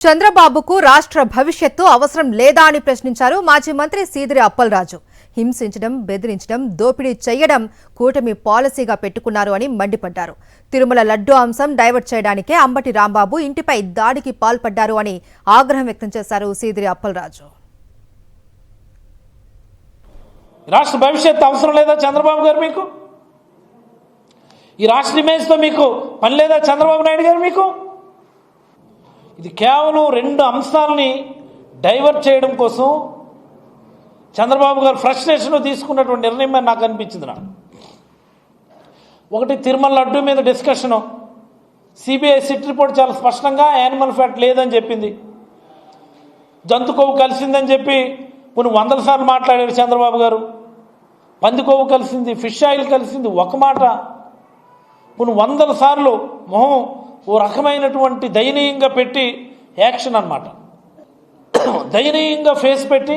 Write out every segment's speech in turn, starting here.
చంద్రబాబుకు రాష్ట్ర భవిష్యత్తు అవసరం లేదా అని ప్రశ్నించారు మాజీ మంత్రి సీదిరి అప్పలరాజు. హింసించడం, బెదిరించడం, దోపిడీ చేయడం కూటమి పాలసీగా పెట్టుకున్నారు అని మండిపడ్డారు. తిరుమల లడ్డూ అంశం డైవర్ట్ చేయడానికే అంబటి రాంబాబు ఇంటిపై దాడికి పాల్పడ్డారు అని ఆగ్రహం వ్యక్తం చేశారు సీదిరి అప్పలరాజు. రాష్ట్ర భవిష్యత్తు అవసరం లేదా చంద్రబాబు గారు? మీకు ఈ రాష్ట్ర ఇమేజ్తో మీకు పని లేదా చంద్రబాబు నాయుడు గారు? మీకు ఇది కేవలం రెండు అంశాలని డైవర్ట్ చేయడం కోసం చంద్రబాబు గారు ఫ్రస్ట్రేషన్ తీసుకున్నటువంటి నిర్ణయం నాకు అనిపించింది. ఒకటి, తిరుమల లడ్డూ మీద డిస్కషను. సిబిఐ సిట్ రిపోర్ట్ చాలా స్పష్టంగా యానిమల్ ఫ్యాట్ లేదని చెప్పింది. జంతు కొవ్వు కలిసిందని చెప్పి కొన్ని వందల సార్లు మాట్లాడారు చంద్రబాబు గారు. పంది కొవ్వు కలిసింది, ఫిష్ ఆయిల్ కలిసింది ఒక మాట. కొన్ని వందల సార్లు మొహం ఓ రకమైనటువంటి దయనీయంగా పెట్టి యాక్షన్ అన్నమాట. దయనీయంగా ఫేస్ పెట్టి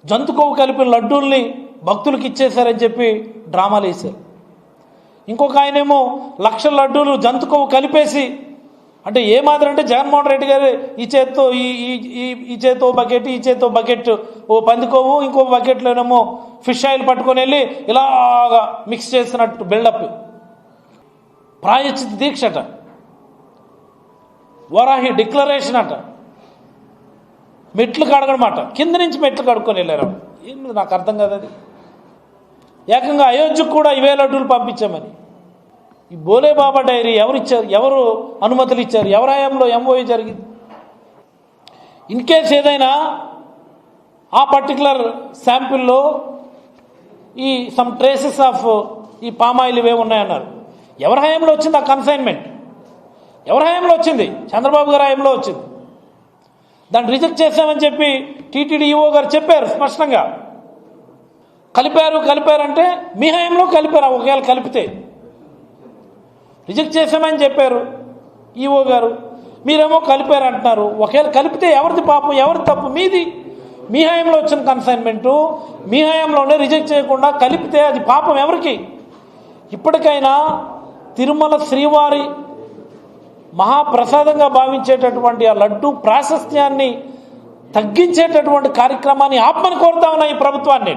జంతు కొవ్వు కలిపిన లడ్డూల్ని భక్తులకు ఇచ్చేశారని చెప్పి డ్రామాలు వేశారు. ఇంకొక ఆయనేమో లక్షల లడ్డూలు జంతు కొవ్వు కలిపేసి, అంటే ఏ మాదిరి అంటే జగన్మోహన్ రెడ్డి గారు ఈ చేత్తో ఈ చేత్తో బకెట్, ఈ చేత్తో బకెట్ ఓ పంది కొవ్వు, ఇంకో బకెట్లోనేమో ఫిష్ ఆయిల్ పట్టుకొని వెళ్ళి ఇలాగా మిక్స్ చేసినట్టు బిల్డప్. ప్రాయశ్చిత దీక్ష అట, వరాహి డిక్లరేషన్ అట, మెట్లు కడగడమాట, కింద నుంచి మెట్లు కడుక్కొని వెళ్ళారు. ఏమి నాకు అర్థం కాదు. అది ఏకంగా అయోధ్యకు కూడా 1000 లడ్డూలు పంపించామని. ఈ బోలే బాబా డైరీ ఎవరు ఇచ్చారు? ఎవరు అనుమతులు ఇచ్చారు? ఎవరి హయాంలో ఎంఓయూ జరిగింది? ఇన్ కేస్ ఏదైనా ఆ పర్టికులర్ శాంపిల్లో ఈ సమ్ ట్రేసెస్ ఆఫ్ ఈ పామాయిల్ ఇవే ఉన్నాయన్నారు. ఎవరి హయాంలో వచ్చింది ఆ కన్సైన్మెంట్? ఎవరి హయాంలో వచ్చింది? చంద్రబాబు గారి హయాంలో వచ్చింది. దాన్ని రిజెక్ట్ చేశామని చెప్పి టీటీడీ ఈఓ గారు చెప్పారు స్పష్టంగా. కలిపారంటే మీ హయాంలో కలిపారు. ఒకవేళ కలిపితే రిజెక్ట్ చేశామని చెప్పారు ఈఓ గారు, మీరేమో కలిపారు అంటున్నారు. ఒకవేళ కలిపితే ఎవరిది పాపం, ఎవరిది తప్పు? మీది. మీ హయాంలో వచ్చిన కన్సైన్మెంటు మీ హయాంలోనే రిజెక్ట్ చేయకుండా కలిపితే అది పాపం ఎవరికి? ఇప్పటికైనా తిరుమల శ్రీవారి మహాప్రసాదంగా భావించేటటువంటి ఆ లడ్డూ ప్రాశస్త్యాన్ని తగ్గించేటటువంటి కార్యక్రమాన్ని ఆపమని కోరుతా ఉన్నా ఈ ప్రభుత్వాన్ని.